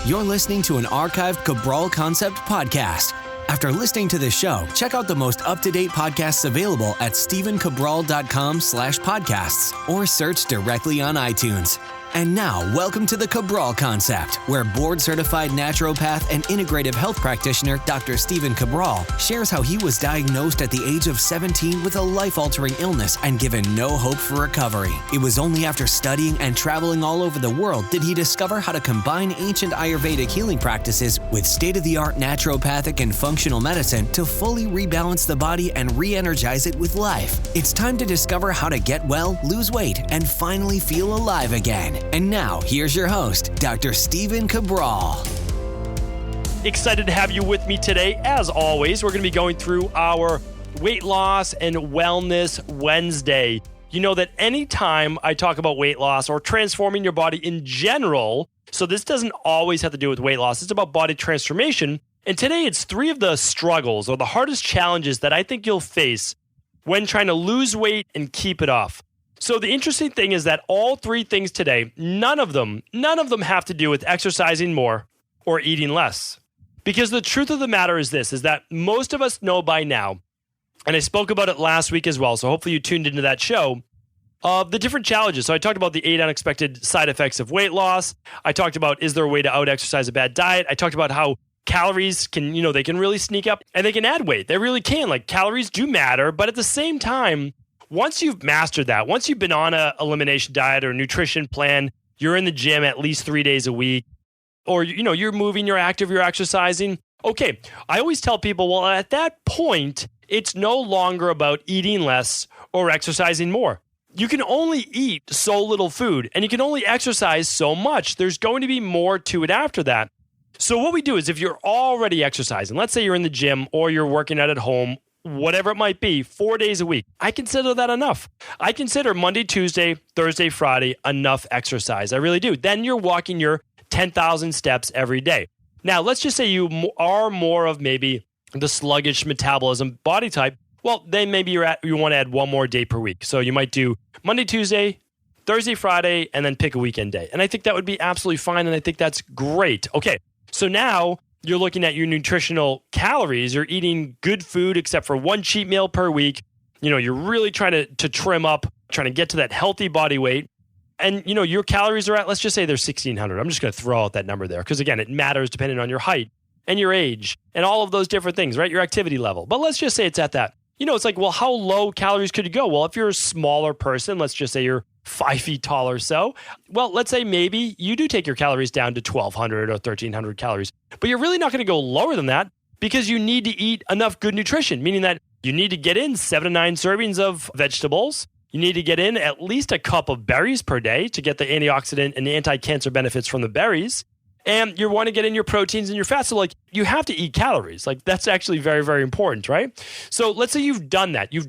You're listening to an archived Cabral Concept podcast. After listening to this show, check out the most up-to-date podcasts available at stephencabral.com/podcasts or search directly on iTunes. And now, welcome to the Cabral Concept, where board-certified naturopath and integrative health practitioner Dr. Stephen Cabral shares how he was diagnosed at the age of 17 with a life-altering illness and given no hope for recovery. It was only after studying and traveling all over the world did he discover how to combine ancient Ayurvedic healing practices with state-of-the-art naturopathic and functional medicine to fully rebalance the body and re-energize it with life. It's time to discover how to get well, lose weight, and finally feel alive again. And now, here's your host, Dr. Stephen Cabral. Excited to have you with me today. As always, we're going to be going through our Weight Loss and Wellness Wednesday. You know that anytime I talk about weight loss or transforming your body in general, so this doesn't always have to do with weight loss, it's about body transformation. And today it's 3 of the struggles or the hardest challenges that I think you'll face when trying to lose weight and keep it off. So the interesting thing is that all 3 things today, none of them have to do with exercising more or eating less. Because the truth of the matter is this, is that most of us know by now, and I spoke about it last week as well, so hopefully you tuned into that show, of the different challenges. So I talked about the 8 unexpected side effects of weight loss. I talked about, is there a way to out-exercise a bad diet? I talked about how calories can, they can really sneak up and they can add weight. They really can. Like, calories do matter, but at the same time, once you've mastered that, once you've been on a elimination diet or a nutrition plan, you're in the gym at least 3 days a week, or you're moving, you're active, you're exercising. Okay, I always tell people, well, at that point, it's no longer about eating less or exercising more. You can only eat so little food and you can only exercise so much. There's going to be more to it after that. So what we do is if you're already exercising, let's say you're in the gym or you're working out at home, whatever it might be, 4 days a week, I consider that enough. I consider Monday, Tuesday, Thursday, Friday enough exercise. I really do. Then you're walking your 10,000 steps every day. Now, let's just say you are more of maybe the sluggish metabolism body type. Well, then maybe you want to add 1 more day per week. So you might do Monday, Tuesday, Thursday, Friday, and then pick a weekend day. And I think that would be absolutely fine. And I think that's great. Okay, so now you're looking at your nutritional calories. You're eating good food except for 1 cheat meal per week. You're really trying to trim up, trying to get to that healthy body weight. And, your calories are at, let's just say they're 1,600. I'm just going to throw out that number there because, again, it matters depending on your height and your age and all of those different things, right? Your activity level. But let's just say it's at that. It's like, well, how low calories could you go? Well, if you're a smaller person, let's just say you're 5 feet tall or so. Well, let's say maybe you do take your calories down to 1,200 or 1,300 calories, but you're really not going to go lower than that because you need to eat enough good nutrition, meaning that you need to get in 7 to 9 servings of vegetables. You need to get in at least a cup of berries per day to get the antioxidant and the anti-cancer benefits from the berries. And you want to get in your proteins and your fats. So you have to eat calories. That's actually very, very important, right? So let's say you've done that. You've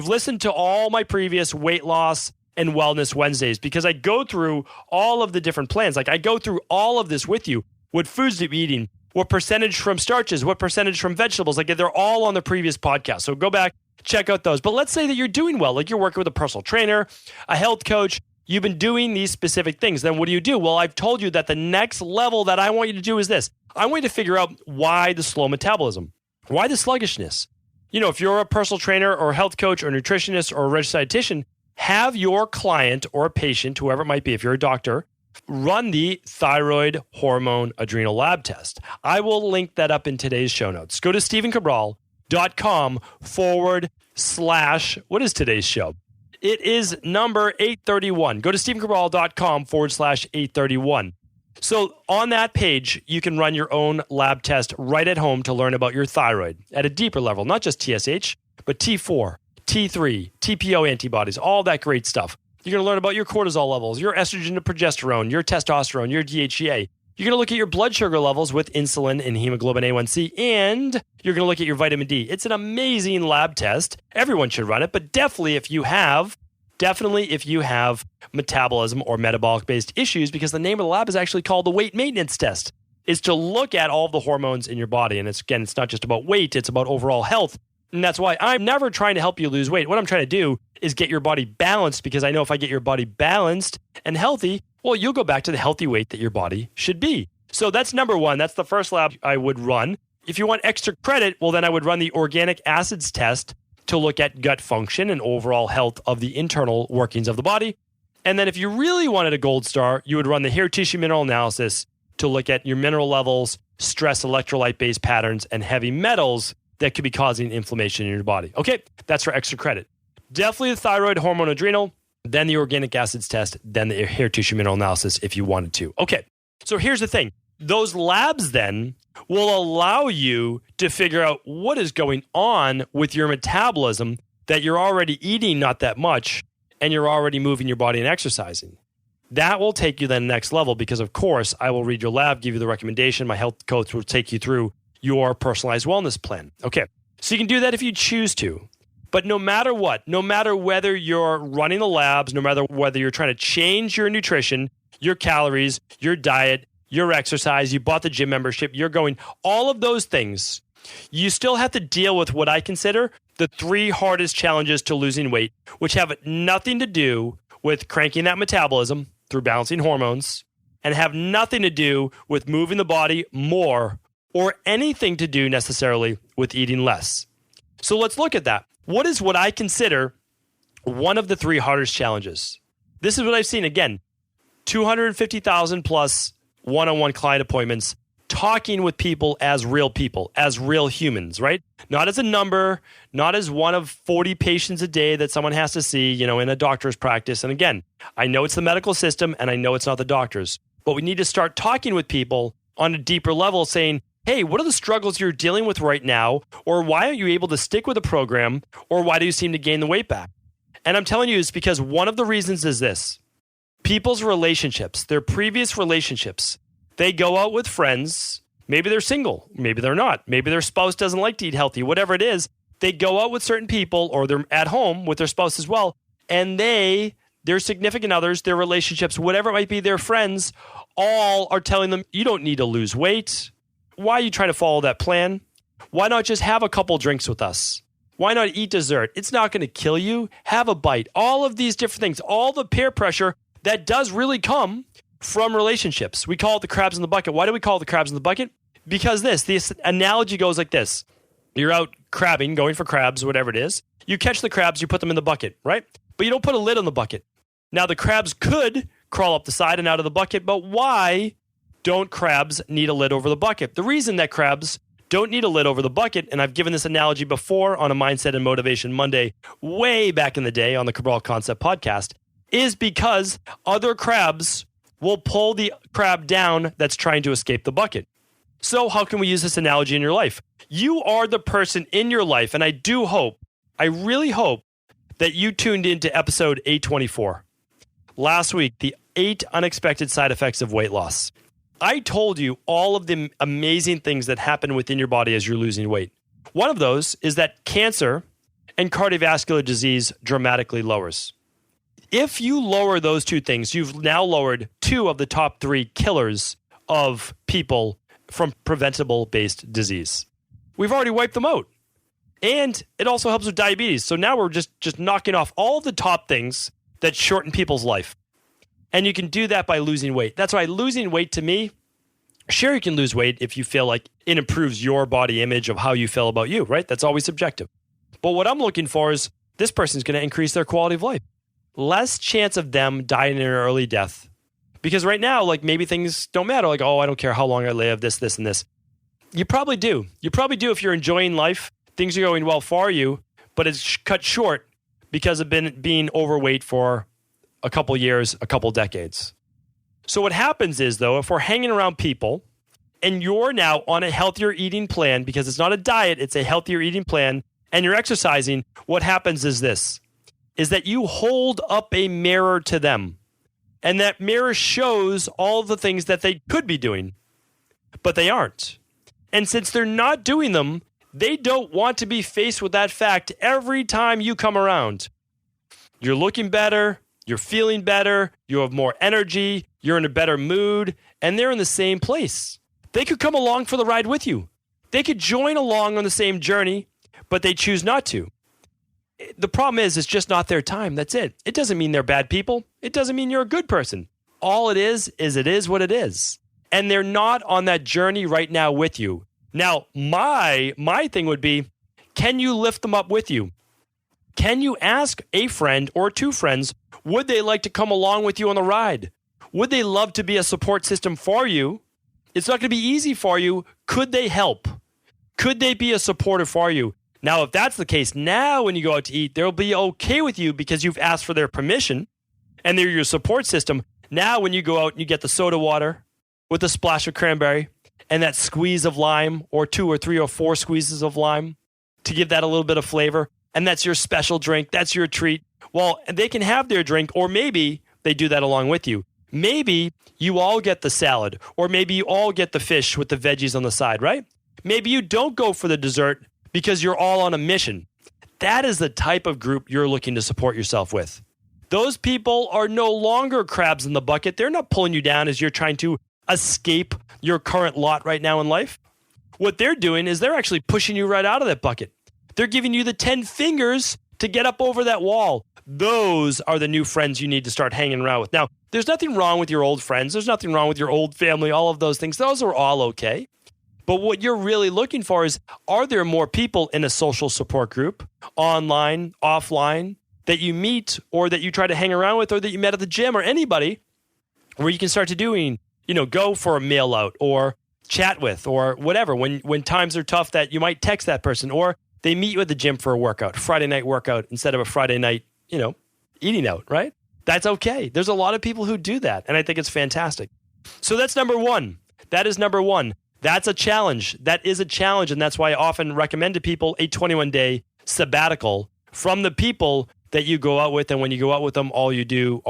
listened to all my previous weight loss and wellness Wednesdays because I go through all of the different plans. I go through all of this with you. What foods to be eating, what percentage from starches, what percentage from vegetables. They're all on the previous podcast. So go back, check out those. But let's say that you're doing well. You're working with a personal trainer, a health coach. You've been doing these specific things. Then what do? Well, I've told you that the next level that I want you to do is this. I want you to figure out why the slow metabolism, why the sluggishness. If you're a personal trainer or a health coach or a nutritionist or a registered dietitian, have your client or a patient, whoever it might be, if you're a doctor, run the thyroid hormone adrenal lab test. I will link that up in today's show notes. Go to stephencabral.com / what is today's show? It is number 831. Go to stephencabral.com / 831. So on that page, you can run your own lab test right at home to learn about your thyroid at a deeper level, not just TSH, but T4, T3, TPO antibodies, all that great stuff. You're going to learn about your cortisol levels, your estrogen to progesterone, your testosterone, your DHEA. You're going to look at your blood sugar levels with insulin and hemoglobin A1C, and you're going to look at your vitamin D. It's an amazing lab test. Everyone should run it, but definitely if you have metabolism or metabolic-based issues, because the name of the lab is actually called the weight maintenance test, is to look at all the hormones in your body. And it's not just about weight, it's about overall health. And that's why I'm never trying to help you lose weight. What I'm trying to do is get your body balanced, because I know if I get your body balanced and healthy, well, you'll go back to the healthy weight that your body should be. So that's number one. That's the first lab I would run. If you want extra credit, well, then I would run the organic acids test to look at gut function and overall health of the internal workings of the body. And then if you really wanted a gold star, you would run the hair tissue mineral analysis to look at your mineral levels, stress electrolyte-based patterns, and heavy metals that could be causing inflammation in your body. Okay, that's for extra credit. Definitely the thyroid, hormone, adrenal, then the organic acids test, then the hair tissue mineral analysis if you wanted to. Okay, so here's the thing. Those labs then will allow you to figure out what is going on with your metabolism, that you're already eating not that much and you're already moving your body and exercising. That will take you then next level because, of course, I will read your lab, give you the recommendation. My health coach will take you through your personalized wellness plan. Okay, so you can do that if you choose to. But no matter what, no matter whether you're running the labs, no matter whether you're trying to change your nutrition, your calories, your diet, your exercise, you bought the gym membership, you're going, all of those things, you still have to deal with what I consider the 3 hardest challenges to losing weight, which have nothing to do with cranking that metabolism through balancing hormones and have nothing to do with moving the body more or anything to do necessarily with eating less. So let's look at that. What is what I consider one of the 3 hardest challenges? This is what I've seen. Again, 250,000 plus one-on-one client appointments, talking with people, as real humans, right? Not as a number, not as one of 40 patients a day that someone has to see, in a doctor's practice. And again, I know it's the medical system and I know it's not the doctors, but we need to start talking with people on a deeper level saying, hey, what are the struggles you're dealing with right now? Or why aren't you able to stick with a program? Or why do you seem to gain the weight back? And I'm telling you, it's because one of the reasons is this. People's relationships, their previous relationships, they go out with friends. Maybe they're single. Maybe they're not. Maybe their spouse doesn't like to eat healthy. Whatever it is, they go out with certain people or they're at home with their spouse as well. And their significant others, their relationships, whatever it might be, their friends, all are telling them, you don't need to lose weight. Why are you trying to follow that plan? Why not just have a couple drinks with us? Why not eat dessert? It's not going to kill you. Have a bite. All of these different things, all the peer pressure that does really come from relationships. We call it the crabs in the bucket. Why do we call it the crabs in the bucket? Because this analogy goes like this. You're out crabbing, going for crabs, whatever it is. You catch the crabs, you put them in the bucket, right? But you don't put a lid on the bucket. Now, the crabs could crawl up the side and out of the bucket, but why don't crabs need a lid over the bucket? The reason that crabs don't need a lid over the bucket, and I've given this analogy before on a Mindset and Motivation Monday way back in the day on the Cabral Concept podcast, is because other crabs will pull the crab down that's trying to escape the bucket. So how can we use this analogy in your life? You are the person in your life, and I really hope that you tuned into episode 824. Last week, the 8 unexpected side effects of weight loss. I told you all of the amazing things that happen within your body as you're losing weight. One of those is that cancer and cardiovascular disease dramatically lowers. If you lower those 2 things, you've now lowered 2 of the top 3 killers of people from preventable-based disease. We've already wiped them out. And it also helps with diabetes. So now we're just knocking off all the top things that shorten people's life. And you can do that by losing weight. That's why losing weight to me, sure, you can lose weight if you feel like it improves your body image of how you feel about you, right? That's always subjective. But what I'm looking for is this person's going to increase their quality of life. Less chance of them dying in an early death. Because right now, like maybe things don't matter. Like, oh, I don't care how long I live, this, and this. You probably do. You probably do if you're enjoying life. Things are going well for you, but it's cut short because of being overweight for a couple years, a couple decades. So what happens is, though, if we're hanging around people and you're now on a healthier eating plan, because it's not a diet, it's a healthier eating plan, and you're exercising, what happens is this, is that you hold up a mirror to them. And that mirror shows all the things that they could be doing, but they aren't. And since they're not doing them, they don't want to be faced with that fact every time you come around. You're looking better, you're feeling better, you have more energy, you're in a better mood, and they're in the same place. They could come along for the ride with you. They could join along on the same journey, but they choose not to. The problem is, it's just not their time. That's it. It doesn't mean they're bad people. It doesn't mean you're a good person. All it is what it is. and they're not on that journey right now with you. Now, my thing would be, can you lift them up with you? Can you ask a friend or two friends, would they like to come along with you on the ride? Would they love to be a support system for you? It's not going to be easy for you. Could they help? Could they be a supporter for you? Now, if that's the case, now when you go out to eat, they'll be okay with you because you've asked for their permission and they're your support system. Now, when you go out and you get the soda water with a splash of cranberry and that squeeze of lime, or 2 or 3 or 4 squeezes of lime to give that a little bit of flavor, and that's your special drink, that's your treat. Well, they can have their drink, or maybe they do that along with you. Maybe you all get the salad, or maybe you all get the fish with the veggies on the side, right? Maybe you don't go for the dessert because you're all on a mission. That is the type of group you're looking to support yourself with. Those people are no longer crabs in the bucket. They're not pulling you down as you're trying to escape your current lot right now in life. What they're doing is they're actually pushing you right out of that bucket. They're giving you the 10 fingers to get up over that wall. Those are the new friends you need to start hanging around with. Now, there's nothing wrong with your old friends. There's nothing wrong with your old family, all of those things. Those are all okay. But what you're really looking for is, are there more people in a social support group, online, offline, that you meet or that you try to hang around with or that you met at the gym, or anybody where you can start to doing, go for a meal out or chat with or whatever. When times are tough, that you might text that person, or they meet you at the gym for a workout, Friday night workout instead of a Friday night, eating out, right? That's okay. There's a lot of people who do that, and I think it's fantastic. So that's number one. That is number one. That's a challenge. That is a challenge, and that's why I often recommend to people a 21-day sabbatical from the people that you go out with, and when you go out with them, all you do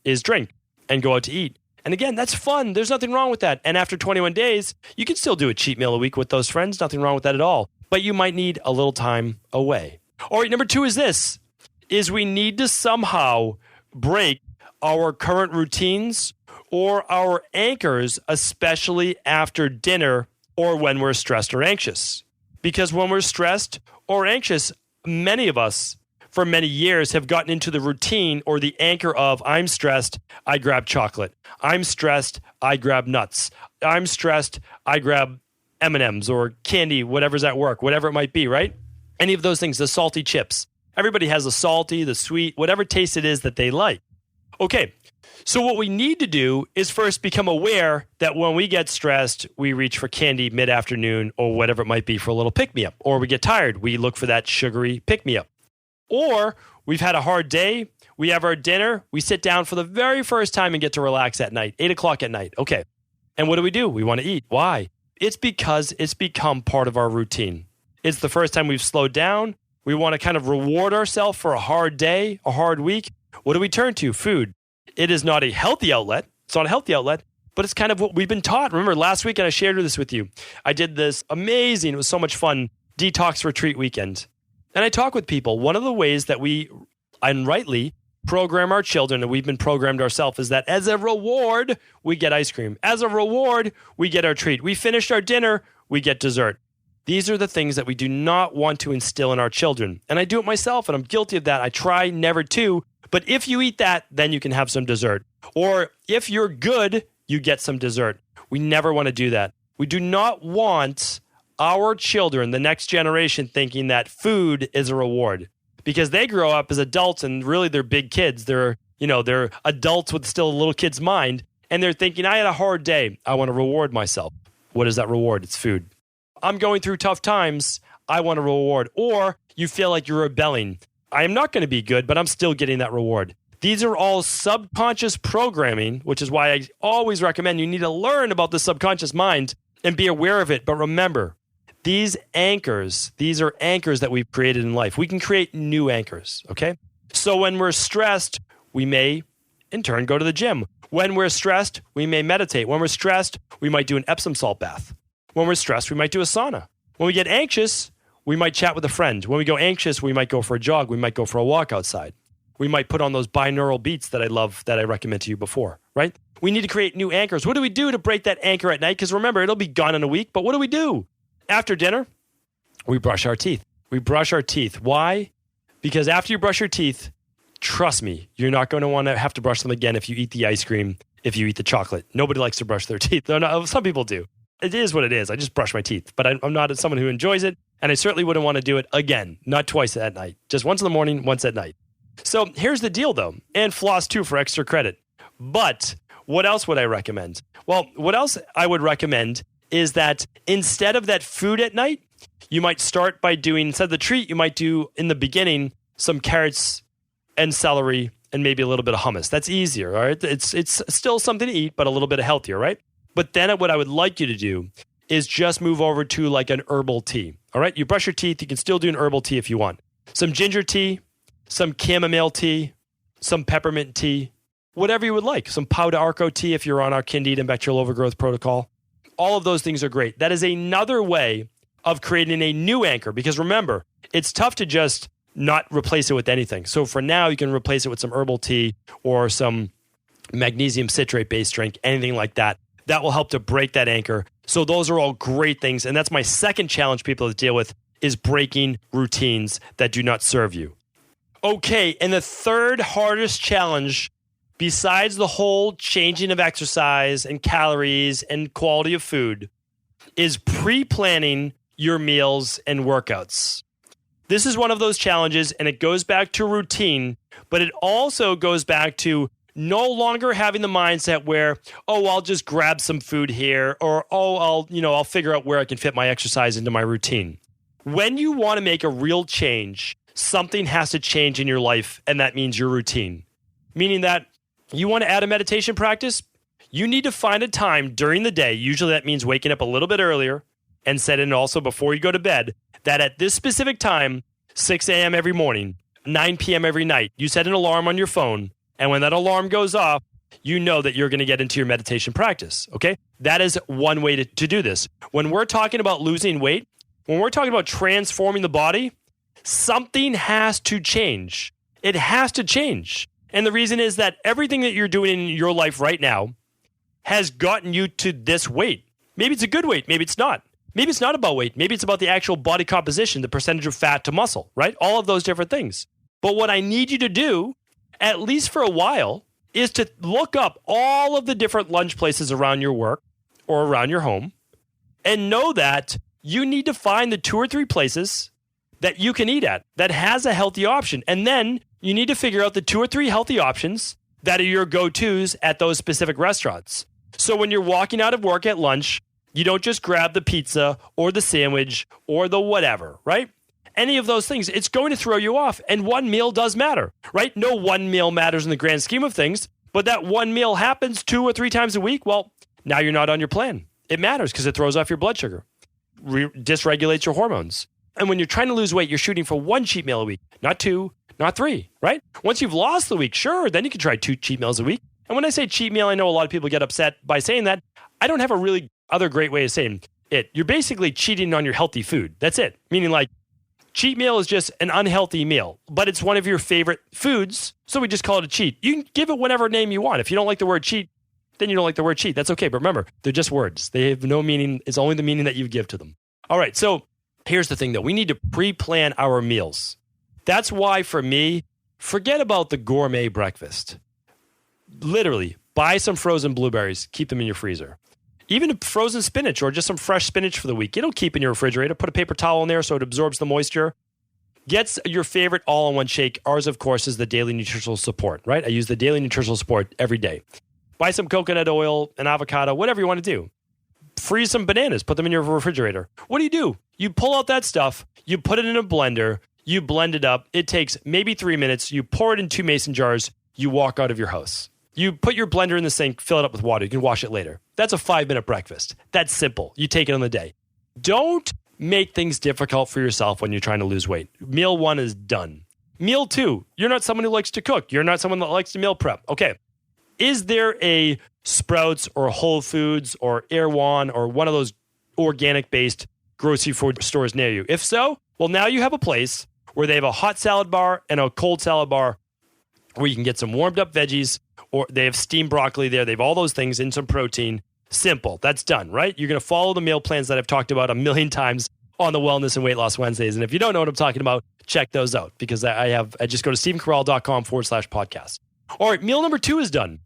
is drink and go out to eat. And again, that's fun. There's nothing wrong with that. And after 21 days, you can still do a cheat meal a week with those friends. Nothing wrong with that at all. But you might need a little time away. All right, number two is we need to somehow break our current routines or our anchors, especially after dinner or when we're stressed or anxious. Because when we're stressed or anxious, many of us for many years have gotten into the routine or the anchor of, I'm stressed, I grab chocolate. I'm stressed, I grab nuts. I'm stressed, I grab M&Ms or candy, whatever's at work, whatever it might be, right? Any of those things, the salty chips. Everybody has the salty, the sweet, whatever taste it is that they like. Okay, so what we need to do is first become aware that when we get stressed, we reach for candy mid-afternoon or whatever it might be for a little pick-me-up. Or we get tired, we look for that sugary pick-me-up. Or we've had a hard day, we have our dinner, we sit down for the very first time and get to relax at night, 8 o'clock at night. Okay, and what do? We want to eat. Why? It's because it's become part of our routine. It's the first time we've slowed down. We want to kind of reward ourselves for a hard day, a hard week. What do we turn to? Food. It is not a healthy outlet. It's not a healthy outlet, but it's kind of what we've been taught. Remember last week, and I shared this with you. I did this amazing, it was so much fun, detox retreat weekend. And I talk with people. One of the ways that we, and rightly, program our children, and we've been programmed ourselves, is that as a reward, we get ice cream. As a reward, we get our treat. We finished our dinner, we get dessert. These are the things that we do not want to instill in our children. And I do it myself, and I'm guilty of that. I try never to. But if you eat that, then you can have some dessert. Or if you're good, you get some dessert. We never want to do that. We do not want our children, the next generation, thinking that food is a reward. Because they grow up as adults and really they're big kids. They're adults with still a little kid's mind. And they're thinking, I had a hard day. I want to reward myself. What is that reward? It's food. I'm going through tough times. I want a reward. Or you feel like you're rebelling. I am not going to be good, but I'm still getting that reward. These are all subconscious programming, which is why I always recommend you need to learn about the subconscious mind and be aware of it. But remember, these are anchors that we've created in life. We can create new anchors, okay? So when we're stressed, we may, in turn, go to the gym. When we're stressed, we may meditate. When we're stressed, we might do an Epsom salt bath. When we're stressed, we might do a sauna. When we get anxious, we might chat with a friend. When we go anxious, we might go for a jog. We might go for a walk outside. We might put on those binaural beats that I love, that I recommend to you before, right? We need to create new anchors. What do we do to break that anchor at night? Because remember, it'll be gone in a week, but what do we do? After dinner, we brush our teeth. We brush our teeth. Why? Because after you brush your teeth, trust me, you're not going to want to have to brush them again if you eat the ice cream if you eat the chocolate. Nobody likes to brush their teeth. Some people do. It is what it is. I just brush my teeth, but I'm not someone who enjoys it. And I certainly wouldn't want to do it again, not twice at night, just once in the morning, once at night. So here's the deal though, and floss too for extra credit. But what else would I recommend? Well, what else I would recommend is that instead of that food at night, you might start by doing, instead of the treat, you might do in the beginning some carrots and celery and maybe a little bit of hummus. That's easier, all right? It's still something to eat, but a little bit healthier, right? But then what I would like you to do is just move over to like an herbal tea, all right? You brush your teeth, you can still do an herbal tea if you want. Some ginger tea, some chamomile tea, some peppermint tea, whatever you would like. Some pau d'arco tea if you're on our Candida and bacterial overgrowth protocol. All of those things are great. That is another way of creating a new anchor, because remember, it's tough to just not replace it with anything. So for now, you can replace it with some herbal tea or some magnesium citrate-based drink, anything like that. That will help to break that anchor. So those are all great things. And that's my second challenge people to deal with is breaking routines that do not serve you. Okay, and the third hardest challenge, besides the whole changing of exercise and calories and quality of food, is pre-planning your meals and workouts. This is one of those challenges, and it goes back to routine, but it also goes back to no longer having the mindset where, oh, I'll just grab some food here, or I'll figure out where I can fit my exercise into my routine. When you want to make a real change, something has to change in your life, and that means your routine. Meaning that you want to add a meditation practice, you need to find a time during the day, usually that means waking up a little bit earlier, and set in also before you go to bed, that at this specific time, 6 a.m. every morning, 9 p.m. every night, you set an alarm on your phone, and when that alarm goes off, you know that you're going to get into your meditation practice, okay? That is one way to do this. When we're talking about losing weight, when we're talking about transforming the body, something has to change. It has to change. And the reason is that everything that you're doing in your life right now has gotten you to this weight. Maybe it's a good weight, maybe it's not. Maybe it's not about weight. Maybe it's about the actual body composition, the percentage of fat to muscle, right? All of those different things. But what I need you to do, at least for a while, is to look up all of the different lunch places around your work or around your home and know that you need to find the 2 or 3 places that you can eat at that has a healthy option. And then you need to figure out the 2 or 3 healthy options that are your go-tos at those specific restaurants. So when you're walking out of work at lunch, you don't just grab the pizza or the sandwich or the whatever, right? Any of those things, it's going to throw you off. And one meal does matter, right? No one meal matters in the grand scheme of things, but that one meal happens 2 or 3 times a week. Well, now you're not on your plan. It matters because it throws off your blood sugar, dysregulates your hormones. And when you're trying to lose weight, you're shooting for 1 cheat meal a week, not 2, not 3, right? Once you've lost the week, sure, then you can try 2 cheat meals a week. And when I say cheat meal, I know a lot of people get upset by saying that. I don't have a really other great way of saying it. You're basically cheating on your healthy food. That's it. Meaning like cheat meal is just an unhealthy meal, but it's one of your favorite foods. So we just call it a cheat. You can give it whatever name you want. If you don't like the word cheat, then you don't like the word cheat. That's okay. But remember, they're just words. They have no meaning. It's only the meaning that you give to them. All right. So here's the thing though. We need to pre-plan our meals. That's why for me, forget about the gourmet breakfast. Literally buy some frozen blueberries, keep them in your freezer. Even frozen spinach or just some fresh spinach for the week. It'll keep in your refrigerator. Put a paper towel in there so it absorbs the moisture. Get your favorite all-in-one shake. Ours, of course, is the Daily Nutritional Support, right? I use the Daily Nutritional Support every day. Buy some coconut oil, an avocado, whatever you want to do. Freeze some bananas. Put them in your refrigerator. What do? You pull out that stuff. You put it in a blender. You blend it up. It takes maybe 3 minutes. You pour it in 2 mason jars. You walk out of your house. You put your blender in the sink, fill it up with water. You can wash it later. That's a 5-minute breakfast. That's simple. You take it on the day. Don't make things difficult for yourself when you're trying to lose weight. Meal 1 is done. Meal 2, you're not someone who likes to cook. You're not someone that likes to meal prep. Okay. Is there a Sprouts or Whole Foods or Erewhon or one of those organic-based grocery food stores near you? If so, well, now you have a place where they have a hot salad bar and a cold salad bar where you can get some warmed up veggies, or they have steamed broccoli there. They have all those things and some protein. Simple. That's done, right? You're going to follow the meal plans that I've talked about a million times on the Wellness and Weight Loss Wednesdays. And if you don't know what I'm talking about, check those out because I just go to StephenCabral.com/podcast. All right, meal number 2 is done.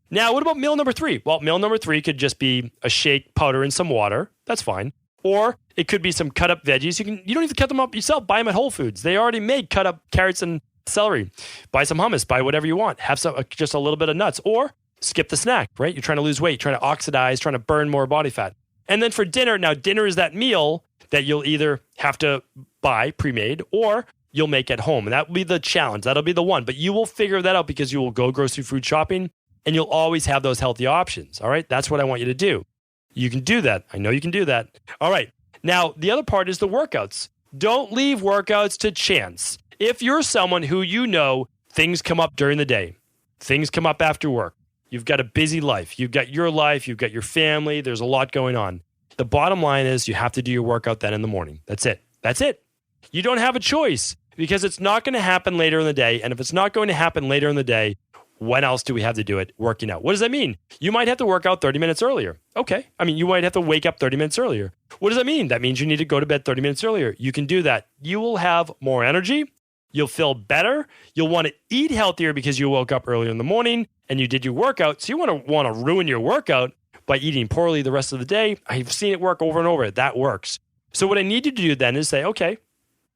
Now, what about meal number 3? Well, meal number 3 could just be a shake, powder, and some water. That's fine. Or it could be some cut up veggies. You don't need to cut them up yourself. Buy them at Whole Foods. They already make cut up carrots and celery. Buy some hummus. Buy whatever you want. Have some just a little bit of nuts. Or skip the snack, right? You're trying to lose weight, trying to oxidize, trying to burn more body fat. And then for dinner, now dinner is that meal that you'll either have to buy pre-made or you'll make at home. And that will be the challenge. That'll be the one. But you will figure that out because you will go grocery food shopping and you'll always have those healthy options. All right. That's what I want you to do. You can do that. I know you can do that. All right. Now, the other part is the workouts. Don't leave workouts to chance. If you're someone who you know things come up during the day, things come up after work, you've got a busy life, you've got your life, you've got your family, there's a lot going on. The bottom line is you have to do your workout then in the morning. That's it. That's it. You don't have a choice because it's not going to happen later in the day. And if it's not going to happen later in the day, when else do we have to do it? Working out. What does that mean? You might have to work out 30 minutes earlier. Okay. I mean, you might have to wake up 30 minutes earlier. What does that mean? That means you need to go to bed 30 minutes earlier. You can do that. You will have more energy. You'll feel better. You'll want to eat healthier because you woke up earlier in the morning and you did your workout. So you want to ruin your workout by eating poorly the rest of the day. I've seen it work over and over. That works. So what I need you to do then is say, okay,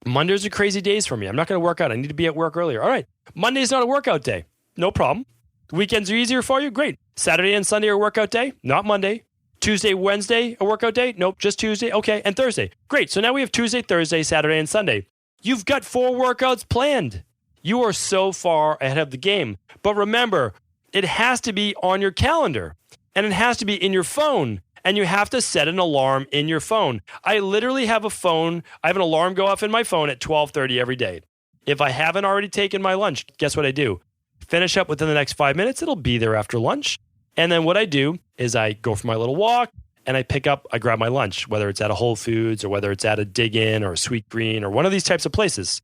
Mondays are crazy days for me. I'm not going to work out. I need to be at work earlier. All right. Monday's not a workout day. No problem. Weekends are easier for you? Great. Saturday and Sunday are a workout day? Not Monday. Tuesday, Wednesday, a workout day? Nope, just Tuesday. Okay. And Thursday. Great. So now we have Tuesday, Thursday, Saturday, and Sunday. You've got 4 workouts planned. You are so far ahead of the game. But remember, it has to be on your calendar and it has to be in your phone. And you have to set an alarm in your phone. I literally have I have an alarm go off in my phone at 12:30 every day. If I haven't already taken my lunch, guess what I do? Finish up within the next 5 minutes. It'll be there after lunch. And then what I do is I go for my little walk and I grab my lunch, whether it's at a Whole Foods or whether it's at a Dig In or a Sweet Green or one of these types of places.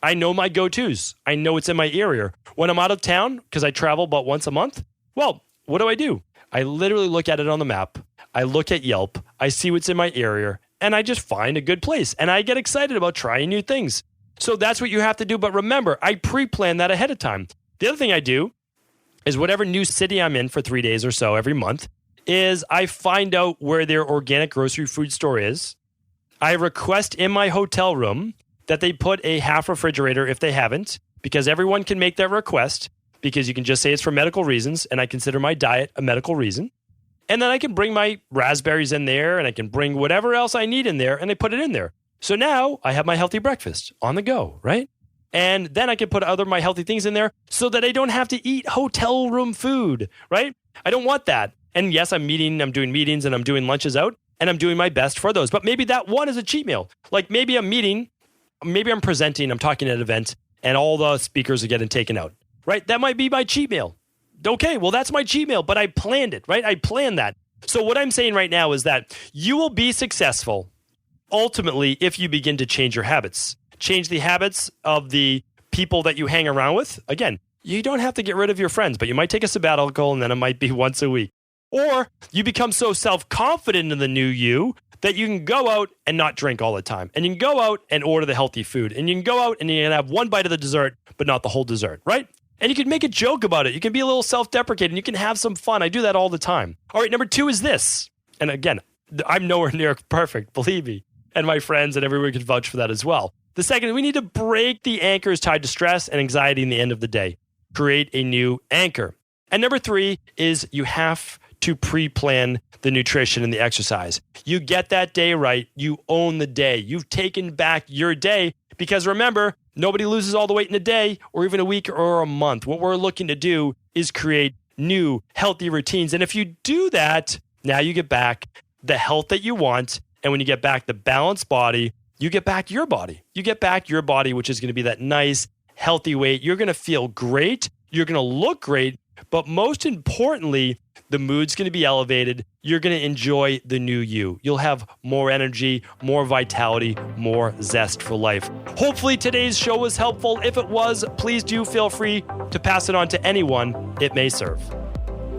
I know my go-tos. I know it's in my area. When I'm out of town, because I travel about once a month, well, what do? I literally look at it on the map. I look at Yelp. I see what's in my area and I just find a good place and I get excited about trying new things. So that's what you have to do. But remember, I pre-plan that ahead of time. The other thing I do is whatever new city I'm in for 3 days or so every month is I find out where their organic grocery food store is. I request in my hotel room that they put a half refrigerator if they haven't, because everyone can make that request because you can just say it's for medical reasons and I consider my diet a medical reason. And then I can bring my raspberries in there and I can bring whatever else I need in there and I put it in there. So now I have my healthy breakfast on the go, right? And then I can put my healthy things in there so that I don't have to eat hotel room food, right? I don't want that. And yes, I'm doing meetings and I'm doing lunches out and I'm doing my best for those. But maybe that one is a cheat meal. Like maybe I'm presenting, I'm talking at an event and all the speakers are getting taken out, right? That might be my cheat meal. Okay, well, that's my cheat meal, but I planned it, right? I planned that. So what I'm saying right now is that you will be successful ultimately if you begin to change your habits. Change the habits of the people that you hang around with. Again, you don't have to get rid of your friends, but you might take a sabbatical and then it might be once a week. Or you become so self-confident in the new you that you can go out and not drink all the time. And you can go out and order the healthy food. And you can go out and you can have one bite of the dessert, but not the whole dessert, right? And you can make a joke about it. You can be a little self-deprecating. You can have some fun. I do that all the time. All right, number 2 is this. And again, I'm nowhere near perfect, believe me. And my friends and everyone can vouch for that as well. The second, we need to break the anchors tied to stress and anxiety in the end of the day. Create a new anchor. And number 3 is you have to pre-plan the nutrition and the exercise. You get that day right. You own the day. You've taken back your day because remember, nobody loses all the weight in a day or even a week or a month. What we're looking to do is create new healthy routines. And if you do that, now you get back the health that you want. And when you get back the balanced body, you get back your body. You get back your body, which is going to be that nice, healthy weight. You're going to feel great. You're going to look great. But most importantly, the mood's going to be elevated. You're going to enjoy the new you. You'll have more energy, more vitality, more zest for life. Hopefully today's show was helpful. If it was, please do feel free to pass it on to anyone it may serve.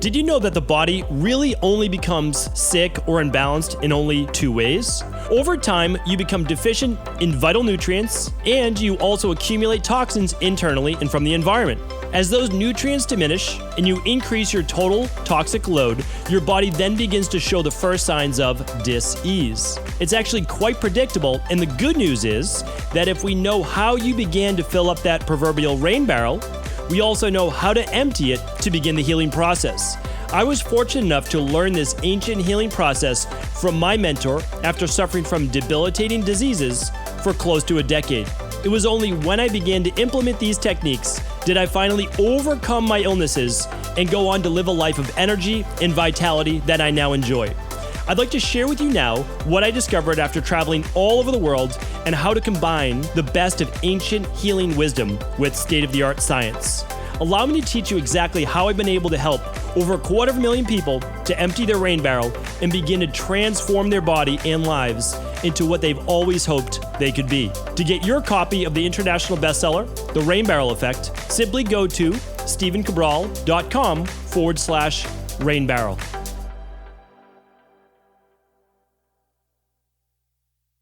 Did you know that the body really only becomes sick or imbalanced in only 2 ways? Over time, you become deficient in vital nutrients, and you also accumulate toxins internally and from the environment. As those nutrients diminish and you increase your total toxic load, your body then begins to show the first signs of dis-ease. It's actually quite predictable, and the good news is that if we know how you began to fill up that proverbial rain barrel, we also know how to empty it to begin the healing process. I was fortunate enough to learn this ancient healing process from my mentor after suffering from debilitating diseases for close to a decade. It was only when I began to implement these techniques did I finally overcome my illnesses and go on to live a life of energy and vitality that I now enjoy. I'd like to share with you now what I discovered after traveling all over the world and how to combine the best of ancient healing wisdom with state-of-the-art science. Allow me to teach you exactly how I've been able to help over 250,000 people to empty their rain barrel and begin to transform their body and lives into what they've always hoped they could be. To get your copy of the international bestseller, The Rain Barrel Effect, simply go to stephencabral.com/rainbarrel.